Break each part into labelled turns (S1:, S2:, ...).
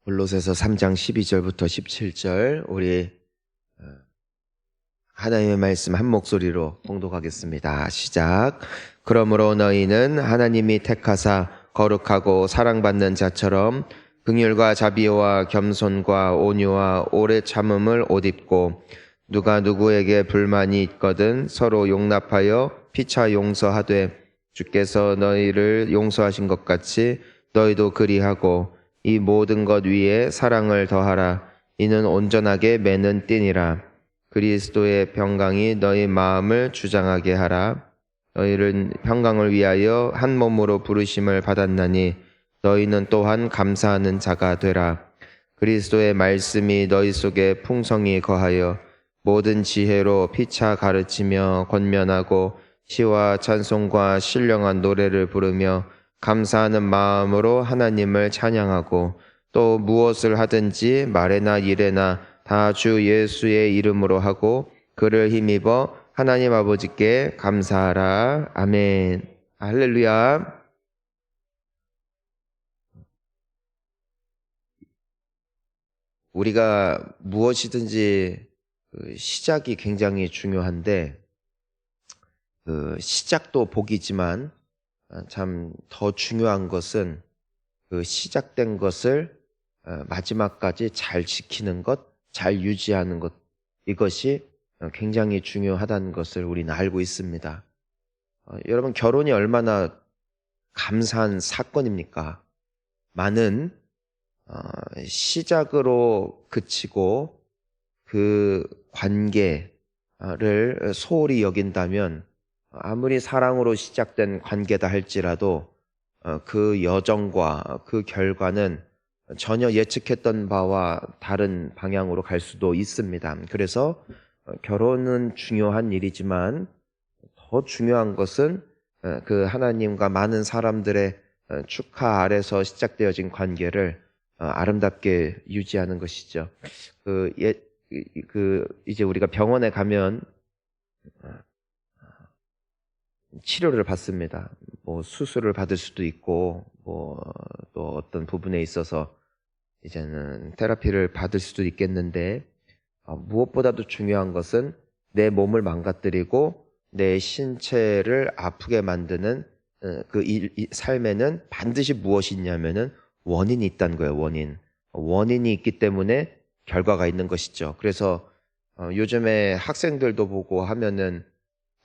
S1: 골로새서 3장 12절부터 17절 우리 하나님의 말씀 한 목소리로 봉독하겠습니다. 시작. 그러므로 너희는 하나님이 택하사 거룩하고 사랑받는 자처럼 긍휼과 자비와 겸손과 온유와 오래 참음을 옷 입고 누가 누구에게 불만이 있거든 서로 용납하여 피차 용서하되 주께서 너희를 용서하신 것 같이 너희도 그리하고 이 모든 것 위에 사랑을 더하라. 이는 온전하게 매는 띠니라. 그리스도의 평강이 너희 마음을 주장하게 하라. 너희는 평강을 위하여 한 몸으로 부르심을 받았나니 너희는 또한 감사하는 자가 되라. 그리스도의 말씀이 너희 속에 풍성히 거하여 모든 지혜로 피차 가르치며 권면하고 시와 찬송과 신령한 노래를 부르며 감사하는 마음으로 하나님을 찬양하고 또 무엇을 하든지 말에나 일에나 다 주 예수의 이름으로 하고 그를 힘입어 하나님 아버지께 감사하라. 아멘. 할렐루야. 우리가 무엇이든지 시작이 굉장히 중요한데 시작도 복이지만 참 더 중요한 것은 그 시작된 것을 마지막까지 잘 지키는 것, 잘 유지하는 것, 이것이 굉장히 중요하다는 것을 우리는 알고 있습니다. 여러분, 결혼이 얼마나 감사한 사건입니까? 많은 시작으로 그치고 그 관계를 소홀히 여긴다면 아무리 사랑으로 시작된 관계다 할지라도 그 여정과 그 결과는 전혀 예측했던 바와 다른 방향으로 갈 수도 있습니다. 그래서 결혼은 중요한 일이지만 더 중요한 것은 그 하나님과 많은 사람들의 축하 아래서 시작되어진 관계를 아름답게 유지하는 것이죠. 이제 우리가 병원에 가면 치료를 받습니다. 뭐 수술을 받을 수도 있고 또 어떤 부분에 있어서 이제는 테라피를 받을 수도 있겠는데 무엇보다도 중요한 것은 내 몸을 망가뜨리고 내 신체를 아프게 만드는 이 삶에는 반드시 무엇이 있냐면은 원인이 있다는 거예요. 원인이 있기 때문에 결과가 있는 것이죠. 그래서 요즘에 학생들도 보고 하면은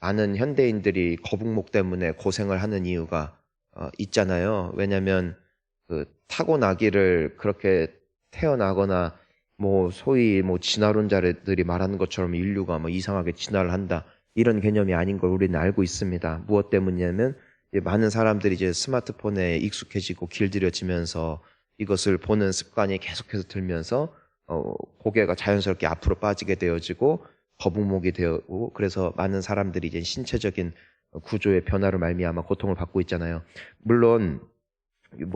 S1: 많은 현대인들이 거북목 때문에 고생을 하는 이유가 있잖아요. 왜냐하면 그 타고나기를 그렇게 태어나거나 소위 진화론자들이 말하는 것처럼 인류가 이상하게 진화를 한다, 이런 개념이 아닌 걸 우리는 알고 있습니다. 무엇 때문이냐면 많은 사람들이 이제 스마트폰에 익숙해지고 길들여지면서 이것을 보는 습관이 계속해서 들면서 고개가 자연스럽게 앞으로 빠지게 되어지고 거북목이 되고, 그래서 많은 사람들이 이제 신체적인 구조의 변화로 말미암아 고통을 받고 있잖아요. 물론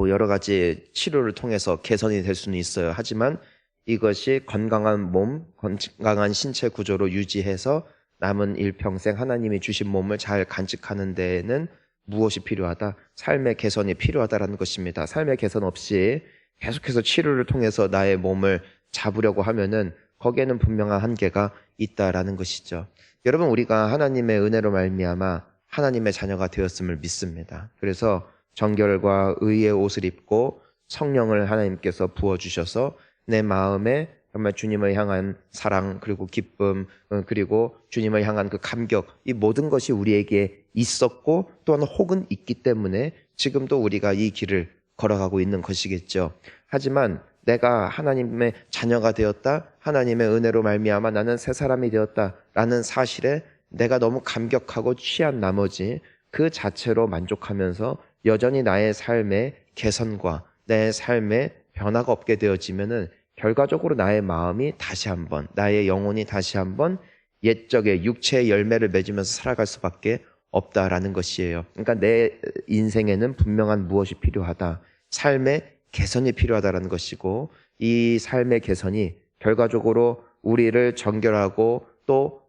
S1: 여러 가지 치료를 통해서 개선이 될 수는 있어요. 하지만 이것이 건강한 몸, 건강한 신체 구조로 유지해서 남은 일평생 하나님이 주신 몸을 잘 간직하는 데에는 무엇이 필요하다? 삶의 개선이 필요하다라는 것입니다. 삶의 개선 없이 계속해서 치료를 통해서 나의 몸을 잡으려고 하면은 거기에는 분명한 한계가 있다라는 것이죠. 여러분, 우리가 하나님의 은혜로 말미암아 하나님의 자녀가 되었음을 믿습니다. 그래서 정결과 의의 옷을 입고 성령을 하나님께서 부어주셔서 내 마음에 정말 주님을 향한 사랑, 그리고 기쁨, 그리고 주님을 향한 그 감격, 이 모든 것이 우리에게 있었고 또한 혹은 있기 때문에 지금도 우리가 이 길을 걸어가고 있는 것이겠죠. 하지만 내가 하나님의 자녀가 되었다, 하나님의 은혜로 말미암아 나는 새 사람이 되었다라는 사실에 내가 너무 감격하고 취한 나머지 그 자체로 만족하면서 여전히 나의 삶의 개선과 내 삶의 변화가 없게 되어지면은 결과적으로 나의 마음이 다시 한번, 나의 영혼이 다시 한번 옛적의 육체의 열매를 맺으면서 살아갈 수밖에 없다라는 것이에요. 그러니까 내 인생에는 분명한 무엇이 필요하다, 삶의 개선이 필요하다는 것이고, 이 삶의 개선이 결과적으로 우리를 정결하고 또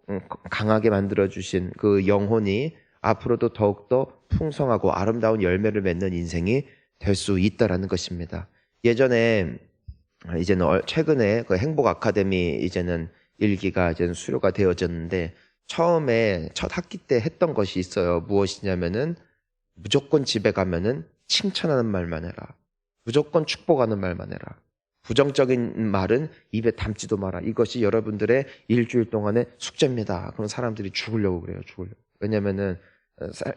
S1: 강하게 만들어주신 그 영혼이 앞으로도 더욱더 풍성하고 아름다운 열매를 맺는 인생이 될 수 있다라는 것입니다. 예전에 이제는 최근에 그 행복 아카데미 이제는 일기가 이제는 수료가 되어졌는데 처음에 첫 학기 때 했던 것이 있어요. 무엇이냐면은 무조건 집에 가면은 칭찬하는 말만 해라. 무조건 축복하는 말만 해라. 부정적인 말은 입에 담지도 마라. 이것이 여러분들의 일주일 동안의 숙제입니다. 그럼 사람들이 죽으려고 그래요. 죽으려고. 왜냐면은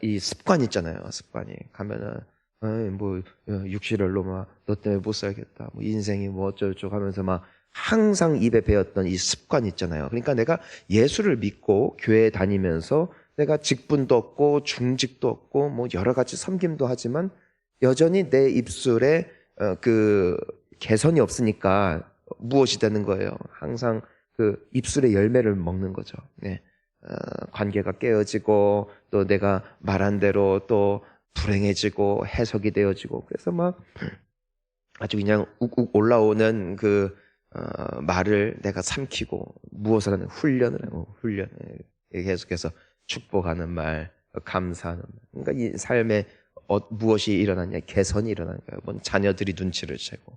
S1: 이 습관 있잖아요. 습관이 가면은 어이, 뭐 육실을로 막 너 때문에 못 살겠다. 뭐 인생이 뭐 어쩌고저쩌고 하면서 막 항상 입에 배었던 이 습관 있잖아요. 그러니까 내가 예수를 믿고 교회에 다니면서 내가 직분도 없고 중직도 없고 뭐 여러 가지 섬김도 하지만 여전히 내 입술에 그 개선이 없으니까 무엇이 되는 거예요? 항상 그 입술의 열매를 먹는 거죠. 네. 관계가 깨어지고 또 내가 말한 대로 또 불행해지고 해석이 되어지고 그래서 막 아주 그냥 욱욱 올라오는 그 말을 내가 삼키고 무엇을 하는 훈련을 하고 훈련을 계속해서 축복하는 말, 감사하는 말. 그러니까 이 삶에 무엇이 일어났냐? 개선이 일어나는 거예요. 뭐 자녀들이 눈치를 채고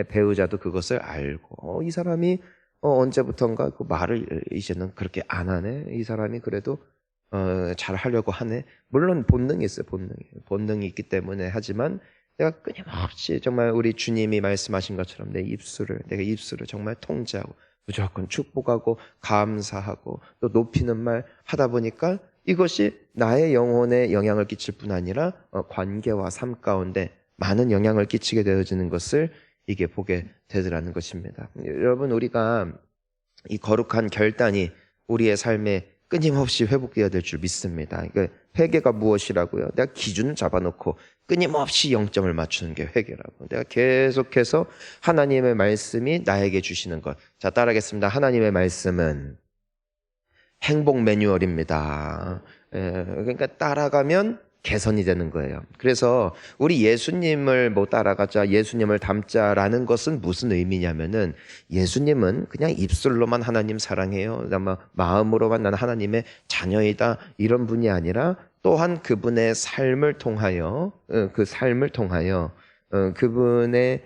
S1: 배우자도 그것을 알고 이 사람이 언제부턴가 그 말을 이제는 그렇게 안 하네. 이 사람이 그래도 잘 하려고 하네. 물론 본능이 있어요. 본능이 있기 때문에 하지만 내가 끊임없이 정말 우리 주님이 말씀하신 것처럼 내가 입술을 정말 통제하고 무조건 축복하고 감사하고 또 높이는 말 하다 보니까 이것이 나의 영혼에 영향을 끼칠 뿐 아니라 관계와 삶 가운데 많은 영향을 끼치게 되어지는 것을 이게 보게 되더라는 것입니다. 여러분 우리가 이 거룩한 결단이 우리의 삶에 끊임없이 회복되어야 될 줄 믿습니다. 그러니까 회개가 무엇이라고요? 내가 기준을 잡아놓고 끊임없이 0점을 맞추는 게 회개라고. 내가 계속해서 하나님의 말씀이 나에게 주시는 것. 자, 따라하겠습니다. 하나님의 말씀은 행복 매뉴얼입니다. 그러니까 따라가면 개선이 되는 거예요. 그래서 우리 예수님을 뭐 따라가자, 예수님을 닮자라는 것은 무슨 의미냐면은 예수님은 그냥 입술로만 하나님 사랑해요. 그다음에 마음으로만 나는 하나님의 자녀이다 이런 분이 아니라 또한 그분의 삶을 통하여 그분의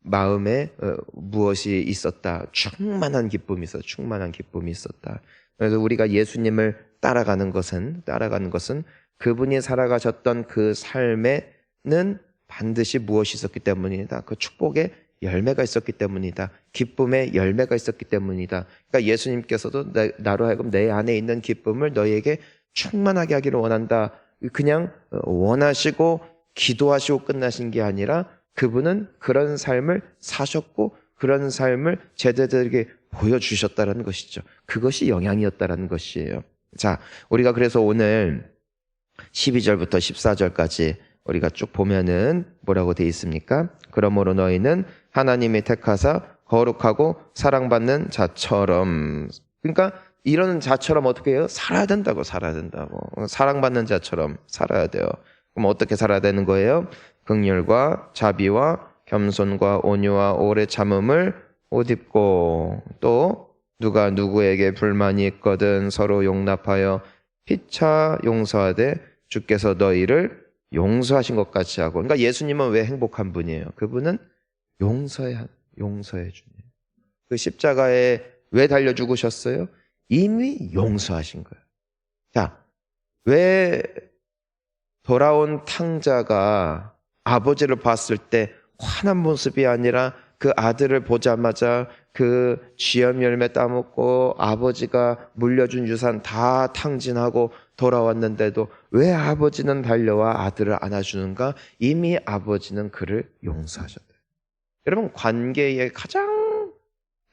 S1: 마음에 무엇이 있었다. 충만한 기쁨이 있었다. 그래서 우리가 예수님을 따라가는 것은 그분이 살아가셨던 그 삶에는 반드시 무엇이 있었기 때문이다. 그 축복의 열매가 있었기 때문이다. 기쁨의 열매가 있었기 때문이다. 그러니까 예수님께서도 나로 하여금 내 안에 있는 기쁨을 너희에게 충만하게 하기를 원한다. 그냥 원하시고 기도하시고 끝나신 게 아니라 그분은 그런 삶을 사셨고 그런 삶을 제자들에게 보여주셨다는 것이죠. 그것이 영향이었다는 것이에요. 자, 우리가 그래서 오늘 12절부터 14절까지 우리가 쭉 보면은 뭐라고 되어 있습니까? 그러므로 너희는 하나님이 택하사 거룩하고 사랑받는 자처럼, 그러니까 이런 자처럼 어떻게 해요? 살아야 된다고. 사랑받는 자처럼 살아야 돼요. 그럼 어떻게 살아야 되는 거예요? 긍휼과 자비와 겸손과 온유와 오래 참음을 옷 입고 또 누가 누구에게 불만이 있거든 서로 용납하여 피차 용서하되 주께서 너희를 용서하신 것 같이 하고. 그러니까 예수님은 왜 행복한 분이에요? 그분은 용서해 주님. 그 십자가에 왜 달려 죽으셨어요? 이미 용서하신 거예요. 자, 왜 돌아온 탕자가 아버지를 봤을 때 환한 모습이 아니라 그 아들을 보자마자 그 쥐염 열매 따먹고 아버지가 물려준 유산 다 탕진하고 돌아왔는데도 왜 아버지는 달려와 아들을 안아주는가? 이미 아버지는 그를 용서하셨대요. 여러분, 관계에 가장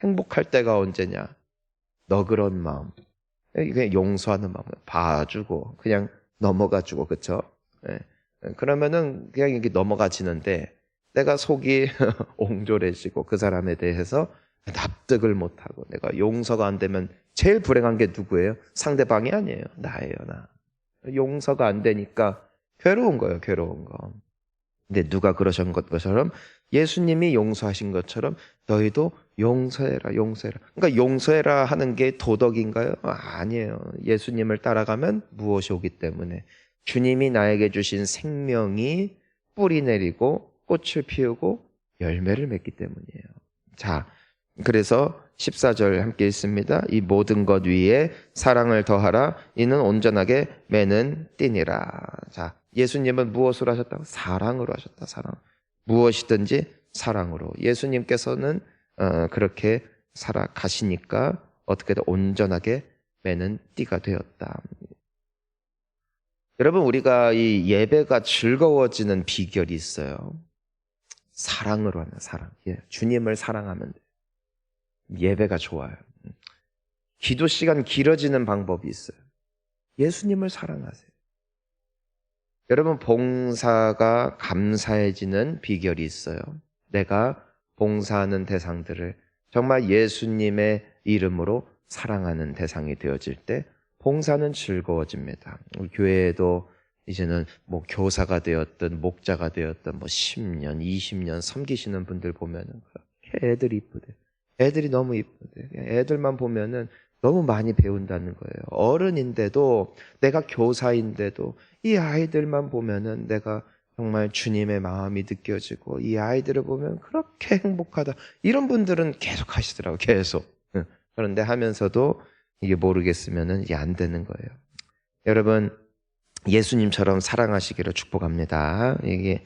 S1: 행복할 때가 언제냐? 너그러운 마음, 그냥 용서하는 마음, 봐주고 그냥 넘어가주고, 그렇죠? 네. 그러면은 그냥 이게 넘어가지는데 내가 속이 옹졸해지고 그 사람에 대해서 납득을 못하고 내가 용서가 안 되면 제일 불행한 게 누구예요? 상대방이 아니에요. 나예요, 나. 용서가 안 되니까 괴로운 거예요, 괴로운 거. 근데 누가 그러신 것처럼 예수님이 용서하신 것처럼 너희도 용서해라. 그러니까 용서해라 하는 게 도덕인가요? 아니에요. 예수님을 따라가면 무엇이 오기 때문에 주님이 나에게 주신 생명이 뿌리 내리고 꽃을 피우고 열매를 맺기 때문이에요. 자, 그래서 14절 함께 읽습니다. 이 모든 것 위에 사랑을 더하라. 이는 온전하게 매는 띠니라. 자, 예수님은 무엇으로 하셨다고? 사랑으로 하셨다. 사랑. 무엇이든지 사랑으로. 예수님께서는 그렇게 살아가시니까 어떻게든 온전하게 매는 띠가 되었다. 여러분, 우리가 이 예배가 즐거워지는 비결이 있어요. 사랑으로 하는 사랑. 예, 주님을 사랑하면 돼요. 예배가 좋아요. 기도 시간 길어지는 방법이 있어요. 예수님을 사랑하세요. 여러분, 봉사가 감사해지는 비결이 있어요. 내가 봉사하는 대상들을 정말 예수님의 이름으로 사랑하는 대상이 되어질 때 봉사는 즐거워집니다. 우리 교회에도 이제는 뭐 교사가 되었든 목자가 되었든 뭐 10년, 20년 섬기시는 분들 보면은 그렇게 애들이 이쁘대. 애들이 너무 이쁘대. 애들만 보면은 너무 많이 배운다는 거예요. 어른인데도 내가 교사인데도 이 아이들만 보면은 내가 정말 주님의 마음이 느껴지고 이 아이들을 보면 그렇게 행복하다. 이런 분들은 계속 하시더라고요. 계속. 그런데 하면서도 이게 모르겠으면은 이게 안 되는 거예요. 여러분, 예수님처럼 사랑하시기를 축복합니다. 이게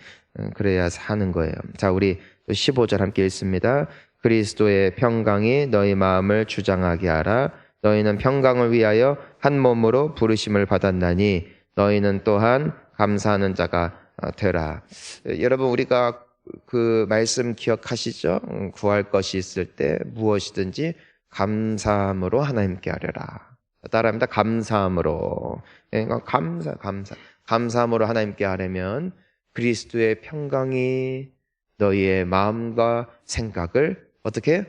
S1: 그래야 하는 거예요. 자, 우리 15절 함께 읽습니다. 그리스도의 평강이 너희 마음을 주장하게 하라. 너희는 평강을 위하여 한 몸으로 부르심을 받았나니 너희는 또한 감사하는 자가 되라. 여러분, 우리가 그 말씀 기억하시죠? 구할 것이 있을 때 무엇이든지 감사함으로 하나님께 하려라. 따라합니다. 감사함으로. 감사함으로 하나님께 하려면 그리스도의 평강이 너희의 마음과 생각을 어떻게?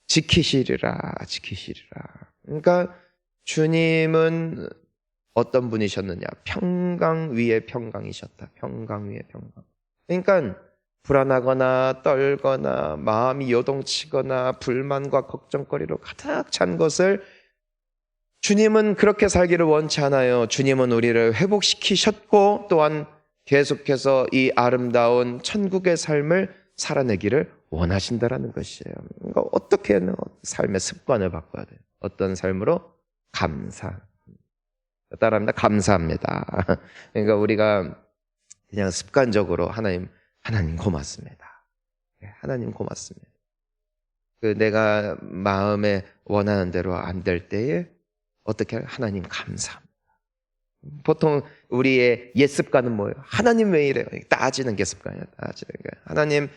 S1: 지키시리라. 그러니까 주님은 어떤 분이셨느냐? 평강 위에 평강이셨다. 평강 위에 평강. 그러니까 불안하거나 떨거나 마음이 요동치거나 불만과 걱정거리로 가득 찬 것을 주님은 그렇게 살기를 원치 않아요. 주님은 우리를 회복시키셨고 또한 계속해서 이 아름다운 천국의 삶을 살아내기를 원하신다라는 것이에요. 그러니까 어떻게 삶의 습관을 바꿔야 돼요. 어떤 삶으로? 감사. 따라합니다. 감사합니다. 그러니까 우리가 그냥 습관적으로 하나님 고맙습니다. 하나님 고맙습니다. 내가 마음에 원하는 대로 안 될 때에 어떻게 하나님 감사합니다. 보통 우리의 옛 습관은 뭐예요? 하나님 왜 이래요? 따지는 게 습관이야. 따지는 게. 하나님,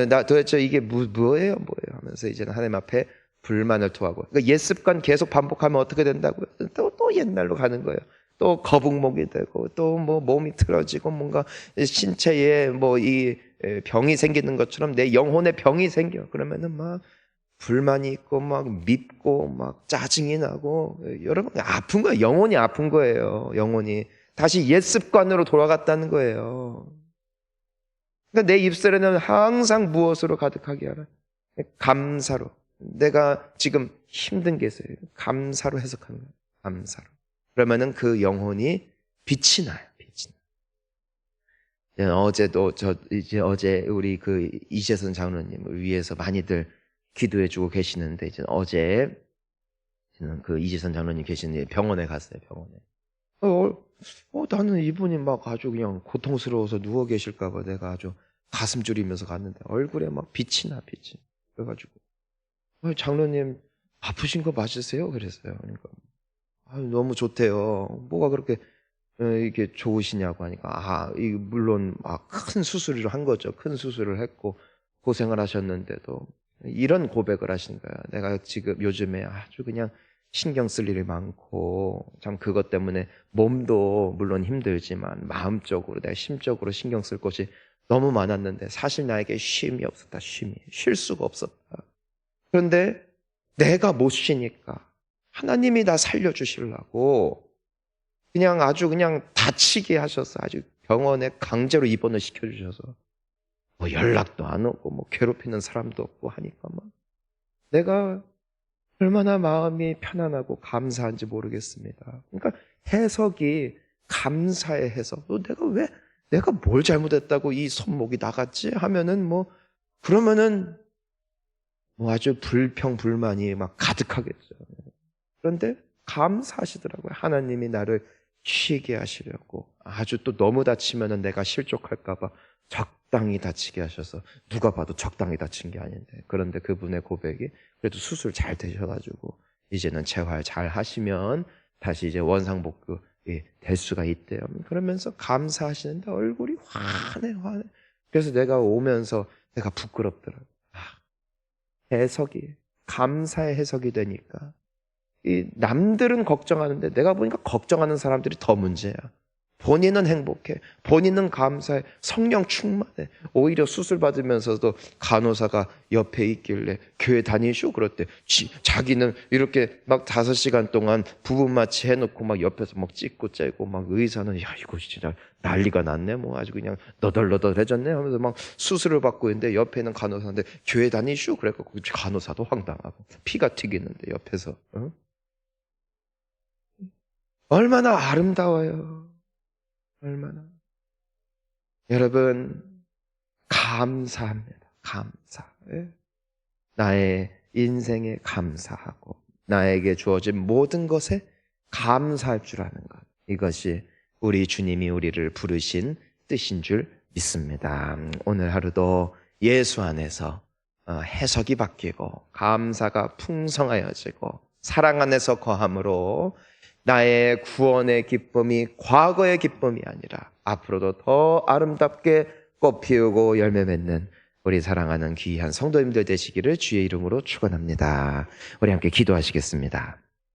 S1: 나 도대체 이게 뭐예요? 하면서 이제는 하나님 앞에 불만을 토하고. 그러니까 옛 습관 계속 반복하면 어떻게 된다고요? 또 옛날로 가는 거예요. 또 거북목이 되고, 또 뭐 몸이 틀어지고, 뭔가 신체에 뭐 이 병이 생기는 것처럼 내 영혼에 병이 생겨. 그러면은 막 불만이 있고, 막 밉고, 막 짜증이 나고. 여러분, 아픈 거예요. 영혼이 아픈 거예요. 영혼이. 다시 옛 습관으로 돌아갔다는 거예요. 그러니까 내 입술에는 항상 무엇으로 가득하게 하라? 감사로. 내가 지금 힘든 게 있어요. 감사로 해석하는 거예요. 감사로. 그러면은 그 영혼이 빛이 나요. 어제 우리 그 이재선 장로님을 위해서 많이들 기도해 주고 계시는데, 이제 어제 그 이재선 장로님 계시는 병원에 갔어요. 병원에. 나는 이분이 막 아주 그냥 고통스러워서 누워 계실까봐 내가 아주 가슴 졸이면서 갔는데 얼굴에 막 빛이 나. 그래가지고 장로님 아프신 거 맞으세요? 그랬어요. 그러니까 너무 좋대요. 뭐가 그렇게 이게 좋으시냐고 하니까 물론 큰 수술을 한 거죠. 큰 수술을 했고 고생을 하셨는데도 이런 고백을 하시는 거야. 내가 지금 요즘에 아주 그냥 신경 쓸 일이 많고 참 그것 때문에 몸도 물론 힘들지만 마음적으로 내가 심적으로 신경 쓸 것이 너무 많았는데 사실 나에게 쉼이 없었다. 쉴 수가 없었다. 그런데 내가 못 쉬니까 하나님이 나 살려주시려고 아주 그냥 다치게 하셔서 아주 병원에 강제로 입원을 시켜주셔서 뭐 연락도 안 오고 뭐 괴롭히는 사람도 없고 하니까 막 내가 얼마나 마음이 편안하고 감사한지 모르겠습니다. 그러니까 해석이 감사의 해석. 내가 뭘 잘못했다고 이 손목이 나갔지? 하면은 뭐 그러면은 뭐 아주 불평불만이 막 가득하겠죠. 그런데 감사하시더라고요. 하나님이 나를 쉬게 하시려고. 아주 또 너무 다치면은 내가 실족할까봐 적당히 다치게 하셔서, 누가 봐도 적당히 다친 게 아닌데. 그런데 그분의 고백이 그래도 수술 잘 되셔가지고 이제는 재활 잘 하시면 다시 이제 원상복구 될 수가 있대요. 그러면서 감사하시는데 얼굴이 환해. 그래서 내가 오면서 내가 부끄럽더라고. 해석이, 감사의 해석이 되니까 이 남들은 걱정하는데 내가 보니까 걱정하는 사람들이 더 문제야. 본인은 행복해, 본인은 감사해, 성령 충만해. 오히려 수술 받으면서도 간호사가 옆에 있길래 교회 다니시오 그랬대. 자기는 이렇게 막 5시간 동안 부부마취 해놓고 막 옆에서 막 찍고 째고, 막 의사는 야 이거 진짜 난리가 났네, 뭐 아주 그냥 너덜너덜해졌네 하면서 막 수술을 받고 있는데 옆에 있는 간호사인데 교회 다니시오 그래갖고 간호사도 황당하고 피가 튀기는데 옆에서. 얼마나 아름다워요. 얼마나. 여러분, 감사합니다. 감사. 나의 인생에 감사하고 나에게 주어진 모든 것에 감사할 줄 아는 것. 이것이 우리 주님이 우리를 부르신 뜻인 줄 믿습니다. 오늘 하루도 예수 안에서 해석이 바뀌고 감사가 풍성하여지고 사랑 안에서 거함으로 나의 구원의 기쁨이 과거의 기쁨이 아니라 앞으로도 더 아름답게 꽃 피우고 열매 맺는 우리 사랑하는 귀한 성도님들 되시기를 주의 이름으로 축원합니다. 우리 함께 기도하시겠습니다.